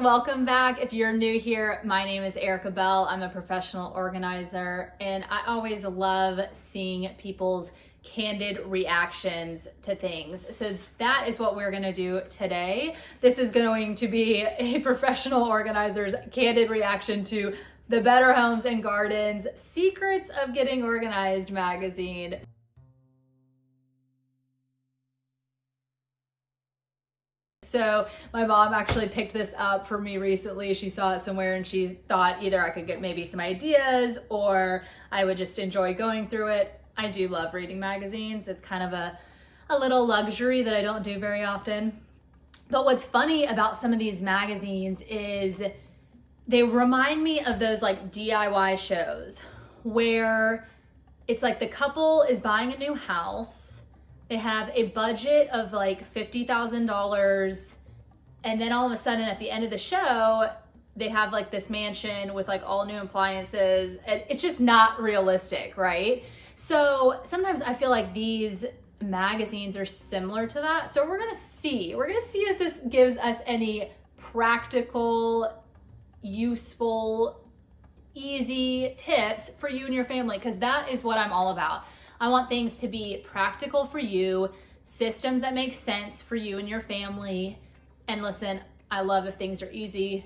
welcome back. If you're new here, my name is Erica Bell. I'm a professional organizer, and I always love seeing people's candid reactions to things. So that is what we're gonna do today. This is going to be a professional organizer's candid reaction to the Better Homes and Gardens Secrets of Getting Organized magazine. So my mom actually picked this up for me recently. She saw it somewhere and she thought either I could get maybe some ideas or I would just enjoy going through it. I do love reading magazines. It's kind of a little luxury that I don't do very often. But what's funny about some of these magazines is they remind me of those like DIY shows where it's like the couple is buying a new house. They have a budget of like $50,000, and then all of a sudden at the end of the show, they have like this mansion with like all new appliances. It's just not realistic, right? So sometimes I feel like these magazines are similar to that. So we're gonna see if this gives us any practical, useful, easy tips for you and your family, because that is what I'm all about. I want things to be practical for you, systems that make sense for you and your family. And listen, I love if things are easy.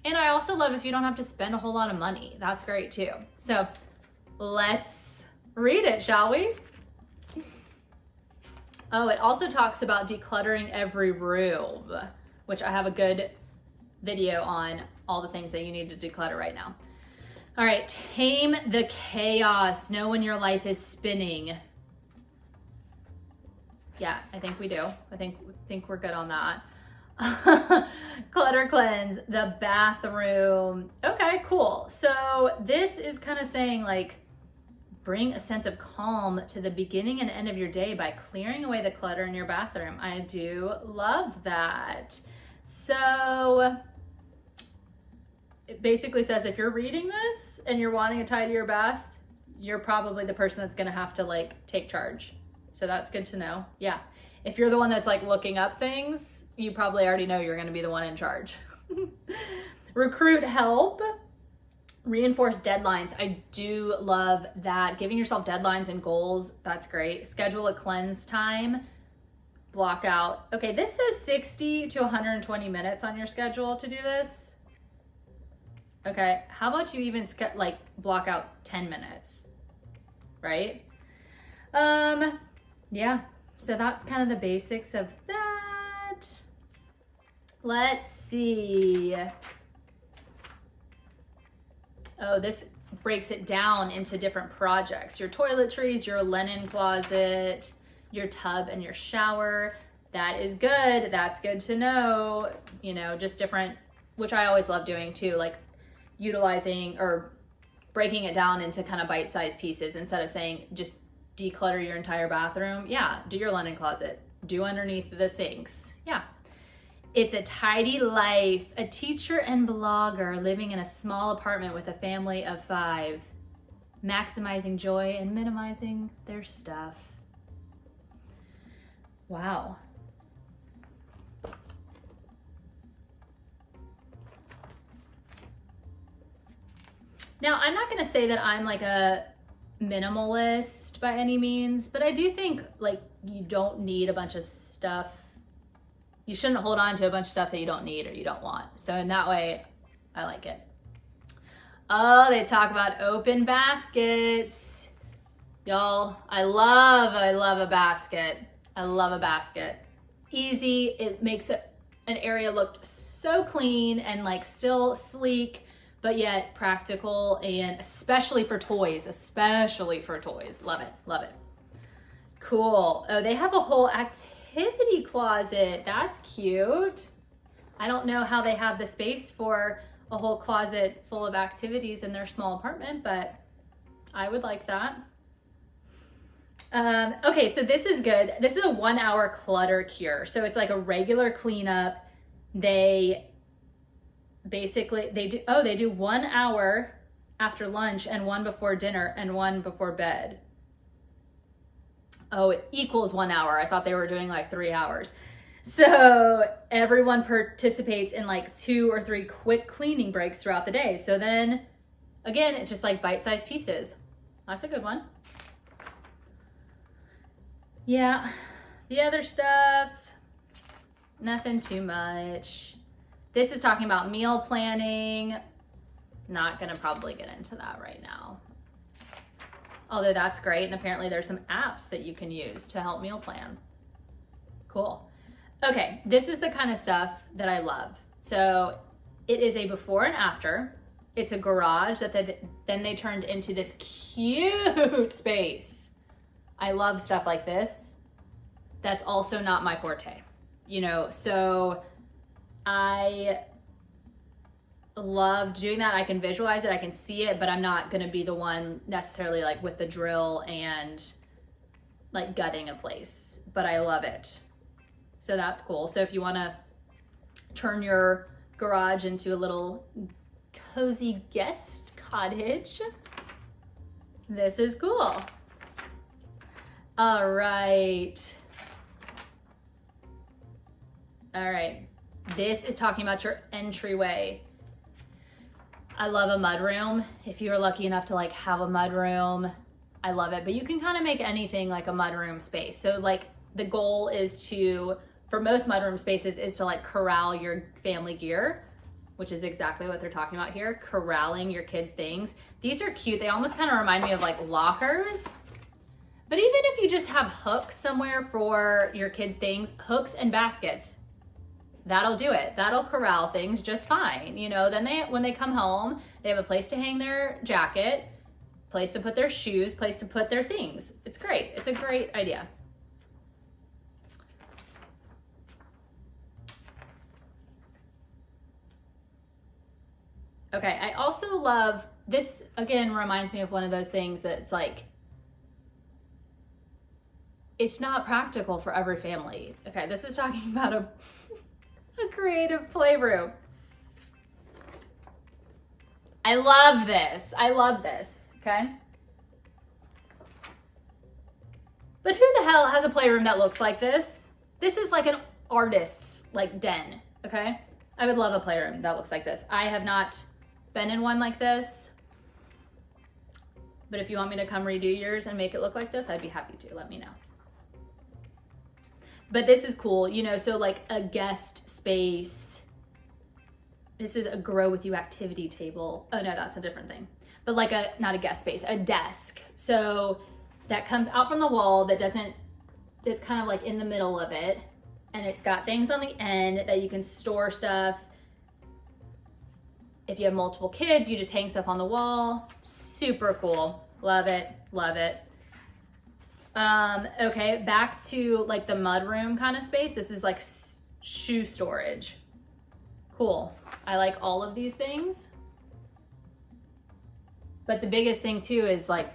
And I also love if you don't have to spend a whole lot of money. That's great too. So let's read it, shall we? Oh, it also talks about decluttering every room, which I have a good video on all the things that you need to declutter right now. All right, tame the chaos. Know when your life is spinning. Yeah, I think we do. I think we're good on that. Clutter cleanse, the bathroom. Okay, cool. So this is kind of saying like, bring a sense of calm to the beginning and end of your day by clearing away the clutter in your bathroom. I do love that. So it basically says if you're reading this and you're wanting a tidier bath, you're probably the person that's gonna have to like take charge. So that's good to know. Yeah. If you're the one that's like looking up things, you probably already know you're gonna be the one in charge. Recruit help. Reinforce deadlines. I do love that. Giving yourself deadlines and goals, that's great. Schedule a cleanse time. Block out. Okay, this says 60 to 120 minutes on your schedule to do this. Okay, how about you even like block out 10 minutes, right? Yeah, so that's kind of the basics of that. Let's see. Oh, this breaks it down into different projects. Your toiletries, your linen closet, your tub and your shower. That is good. That's good to know. You know, just different, which I always love doing too, like utilizing or breaking it down into kind of bite-sized pieces instead of saying just declutter your entire bathroom. Yeah, do your linen closet, do underneath the sinks. Yeah. It's a tidy life, a teacher and blogger living in a small apartment with a family of 5, maximizing joy and minimizing their stuff. Wow. Now, I'm not gonna say that I'm like a minimalist by any means, but I do think like you don't need a bunch of stuff. You shouldn't hold on to a bunch of stuff that you don't need or you don't want. So in that way, I like it. Oh, they talk about open baskets. Y'all, I love a basket. I love a basket. Easy, it makes an area look so clean and like still sleek, but yet practical, and especially for toys, Love it, love it. Cool. Oh, they have a whole activity closet. That's cute. I don't know how they have the space for a whole closet full of activities in their small apartment, but I would like that. Okay, so this is good. This is a 1-hour clutter cure. So it's like a regular cleanup. They do 1 hour after lunch and 1 before dinner and 1 before bed. Oh, it equals 1 hour. I thought they were doing like 3 hours. So everyone participates in like 2 or 3 quick cleaning breaks throughout the day. So then again, it's just like bite-sized pieces. That's a good one. Yeah, the other stuff, nothing too much. This is talking about meal planning. Not gonna probably get into that right now. Although that's great, and apparently there's some apps that you can use to help meal plan. Cool. Okay, this is the kind of stuff that I love. So it is a before and after. It's a garage that then they turned into this cute space. I love stuff like this. That's also not my forte, you know, so I loved doing that. I can visualize it, I can see it, but I'm not gonna be the one necessarily like with the drill and like gutting a place, but I love it. So that's cool. So if you wanna turn your garage into a little cozy guest cottage, this is cool. All right. All right. This is talking about your entryway. I love a mudroom. If you're lucky enough to like have a mudroom, I love it. But you can kind of make anything like a mudroom space. So like the goal is to, for most mudroom spaces, is to like corral your family gear, which is exactly what they're talking about here, corralling your kids' things. These are cute. They almost kind of remind me of like lockers. But even if you just have hooks somewhere for your kids' things, hooks and baskets, that'll do it. That'll corral things just fine. You know, then when they come home, they have a place to hang their jacket, place to put their shoes, place to put their things. It's great. It's a great idea. Okay, I also love, this again reminds me of one of those things that's like, it's not practical for every family. Okay, this is talking about a creative playroom. I love this. I love this, okay? But who the hell has a playroom that looks like this? This is like an artist's like den, okay? I would love a playroom that looks like this. I have not been in one like this, but if you want me to come redo yours and make it look like this, I'd be happy to. Let me know. But this is cool, you know, so like a guest space. This is a grow with you activity table. Oh no, that's a different thing. But like not a guest space, a desk. So that comes out from the wall that doesn't, it's kind of like in the middle of it. And it's got things on the end that you can store stuff. If you have multiple kids, you just hang stuff on the wall. Super cool. Love it, love it. Okay, back to like the mudroom kind of space. This is like shoe storage. Cool. I like all of these things. But the biggest thing too is like,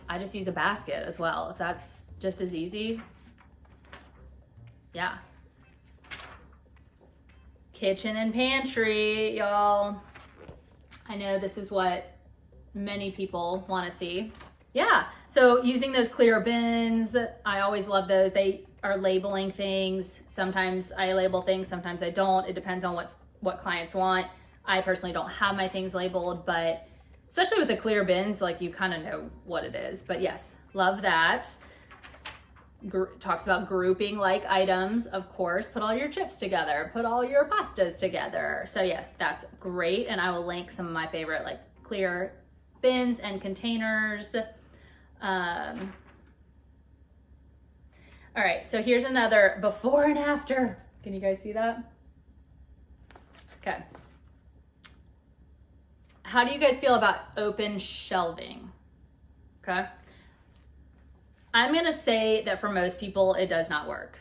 I just use a basket as well. If that's just as easy. Yeah. Kitchen and pantry, y'all. I know this is what many people want to see. Yeah, so using those clear bins, I always love those. They are labeling things. Sometimes I label things, sometimes I don't. It depends on what clients want. I personally don't have my things labeled, but especially with the clear bins, like you kind of know what it is. But yes, love that. Talks about grouping like items, of course. Put all your chips together, put all your pastas together. So yes, that's great. And I will link some of my favorite like clear bins and containers. All right, so here's another before and after. Can you guys see that? Okay. How do you guys feel about open shelving? Okay. I'm gonna say that for most people, it does not work.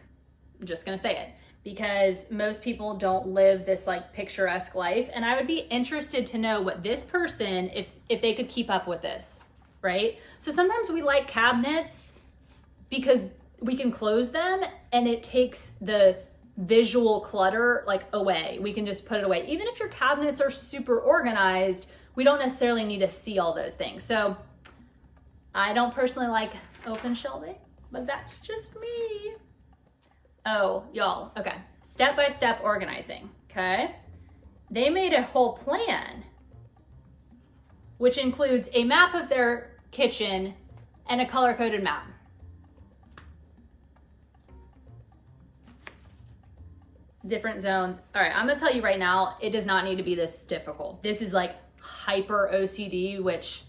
I'm just gonna say it because most people don't live this like picturesque life. And I would be interested to know what this person, if they could keep up with this, right? So sometimes we like cabinets because we can close them and it takes the visual clutter like away. We can just put it away. Even if your cabinets are super organized, we don't necessarily need to see all those things. So I don't personally like open shelving, but that's just me. Oh, y'all, okay. step-by-step organizing, okay? They made a whole plan, which includes a map of their kitchen and a color-coded map. Different zones. All right, I'm gonna tell you right now, it does not need to be this difficult. This is like hyper OCD, which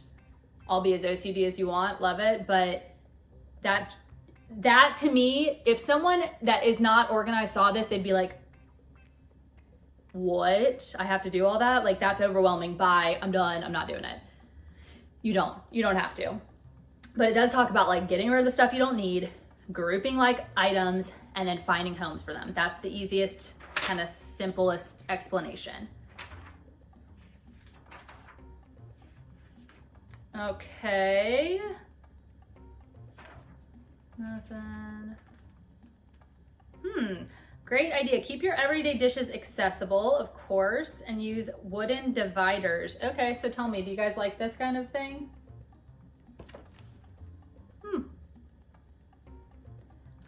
I'll be as OCD as you want, love it. But that to me, if someone that is not organized saw this, they'd be like, what? I have to do all that? Like, that's overwhelming. Bye, I'm done, I'm not doing it. You don't have to. But it does talk about like getting rid of the stuff you don't need, grouping like items, and then finding homes for them. That's the easiest, kind of simplest explanation. Okay. Nothing. Great idea. Keep your everyday dishes accessible, of course, and use wooden dividers. Okay, so tell me, do you guys like this kind of thing?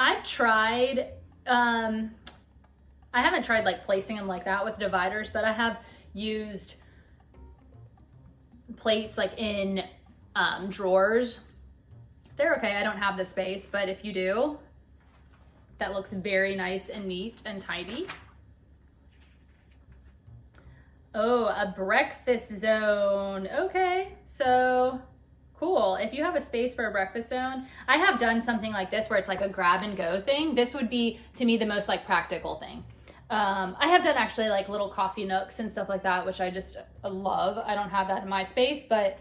I've tried, I haven't tried like placing them like that with dividers, but I have used plates like in drawers. They're okay, I don't have the space, but if you do, that looks very nice and neat and tidy. Oh, a breakfast zone. Okay, so cool. If you have a space for a breakfast zone, I have done something like this where it's like a grab and go thing. This would be, to me, the most like practical thing. I have done actually like little coffee nooks and stuff like that, which I just love. I don't have that in my space, but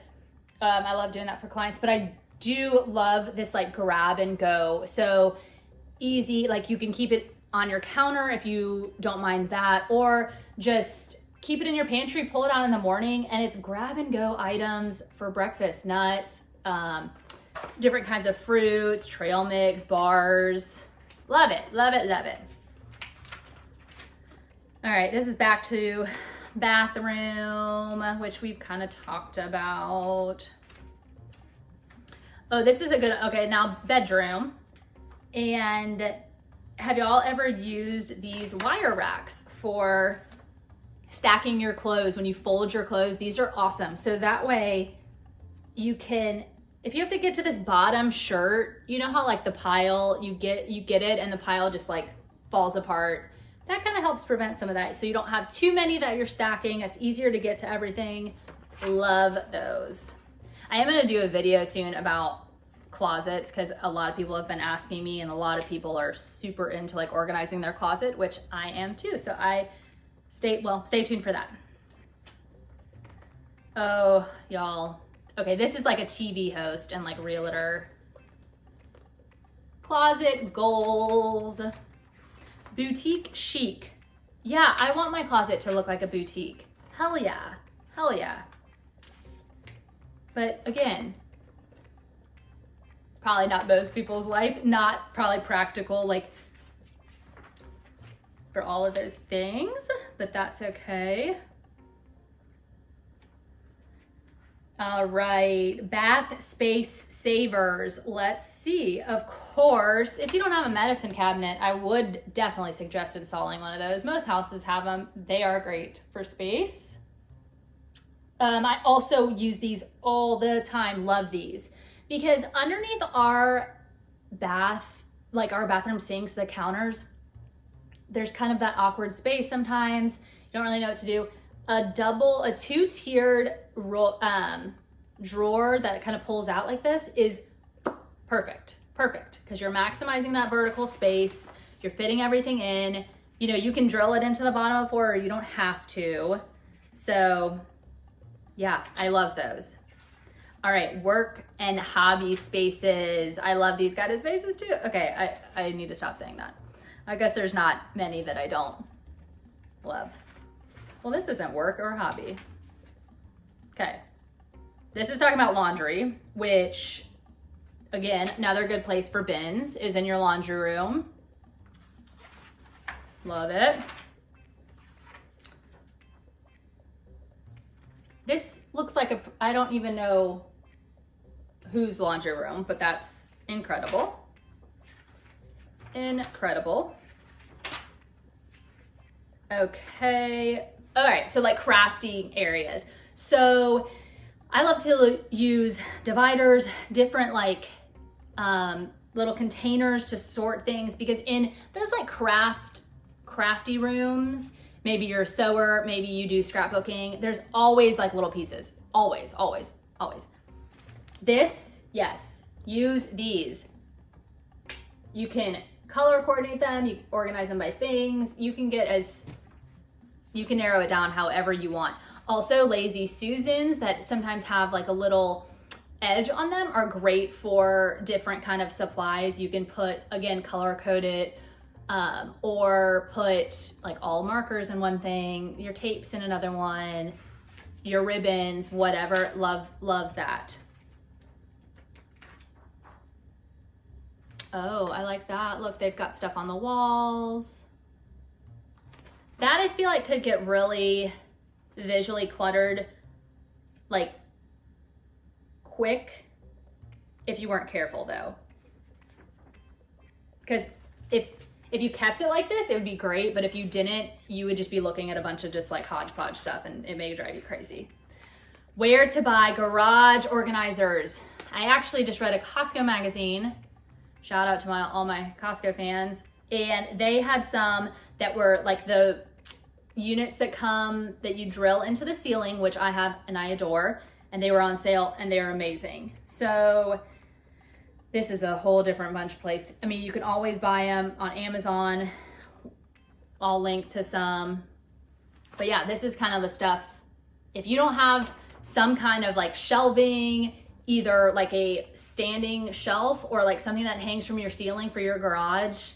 I love doing that for clients. But I do love this like grab and go. So easy, like you can keep it on your counter if you don't mind that, or just keep it in your pantry, pull it out in the morning, and it's grab and go items for breakfast. Nuts, different kinds of fruits, trail mix, bars. Love it, love it, love it. All right, this is back to bathroom, which we've kind of talked about. Oh, this is a good, okay, now bedroom. And have y'all ever used these wire racks for stacking your clothes when you fold your clothes? These are awesome. So that way you can, if you have to get to this bottom shirt, you know how like the pile, you get it and the pile just like falls apart. That kind of helps prevent some of that. So you don't have too many that you're stacking. It's easier to get to everything. Love those. I am gonna do a video soon about closets because a lot of people have been asking me, and a lot of people are super into like organizing their closet, which I am too. So stay tuned for that. Oh, y'all. Okay, this is like a TV host and like realtor. Closet goals. Boutique chic. Yeah, I want my closet to look like a boutique. Hell yeah. Hell yeah. But again, probably not most people's life, not probably practical like for all of those things, but that's okay. All right, bath space savers. Let's see. Of course, if you don't have a medicine cabinet, I would definitely suggest installing one of those. Most houses have them. They are great for space. I also use these all the time. Love these because underneath our bath, like our bathroom sinks, the counters, there's kind of that awkward space sometimes. You don't really know what to do. A two-tiered drawer that kind of pulls out like this is perfect, because you're maximizing that vertical space. You're fitting everything in. You know, you can drill it into the bottom of the floor, or you don't have to. So yeah, I love those. All right, work and hobby spaces. I love these guided spaces too. Okay, I need to stop saying that. I guess there's not many that I don't love. Well, this isn't work or hobby. Okay, this is talking about laundry, which again, another good place for bins is in your laundry room. Love it. This looks like I don't even know whose laundry room, but that's incredible. Incredible. Okay. All right, so like crafting areas. So I love to use dividers, different like little containers to sort things, because in those like crafty rooms, maybe you're a sewer, maybe you do scrapbooking, there's always like little pieces. Always, always, always. This, yes, use these. You can color coordinate them, you organize them by things, you can narrow it down however you want. Also, Lazy Susans that sometimes have like a little edge on them are great for different kind of supplies. You can put, again, color code it, or put like all markers in one thing, your tapes in another one, your ribbons, whatever. Love that. Oh, I like that. Look, they've got stuff on the walls. That I feel like could get really visually cluttered, like quick, if you weren't careful though. Because if you kept it like this, it would be great, but if you didn't, you would just be looking at a bunch of just like hodgepodge stuff and it may drive you crazy. Where to buy garage organizers. I actually just read a Costco magazine. Shout out to all my Costco fans. And they had some that were like the units that you drill into the ceiling, which I have and I adore, and they were on sale and they are amazing. So this is a whole different bunch of place. I mean, you can always buy them on Amazon. I'll link to some. But yeah, this is kind of the stuff. If you don't have some kind of like shelving, either like a standing shelf or like something that hangs from your ceiling for your garage,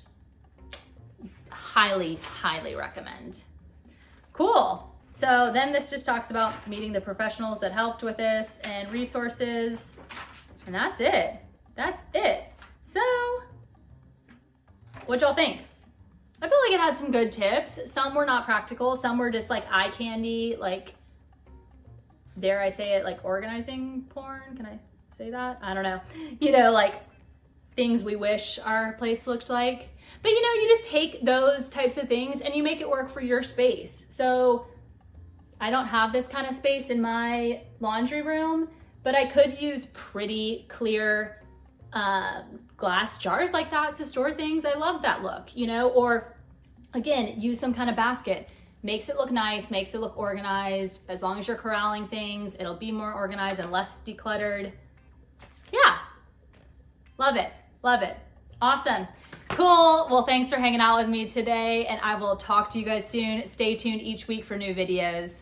highly, highly recommend. Cool. So then this just talks about meeting the professionals that helped with this and resources, and that's it. That's it. So what y'all think? I feel like it had some good tips. Some were not practical. Some were just like eye candy, like, dare I say it, like organizing porn? Can I say that? I don't know. You know, like things we wish our place looked like. But you know, you just take those types of things and you make it work for your space. So I don't have this kind of space in my laundry room, but I could use pretty clear glass jars like that to store things. I love that look, you know, or again, use some kind of basket. Makes it look nice, makes it look organized. As long as you're corralling things, it'll be more organized and less decluttered. Yeah, love it, love it. Awesome, cool. Well, thanks for hanging out with me today, and I will talk to you guys soon. Stay tuned each week for new videos.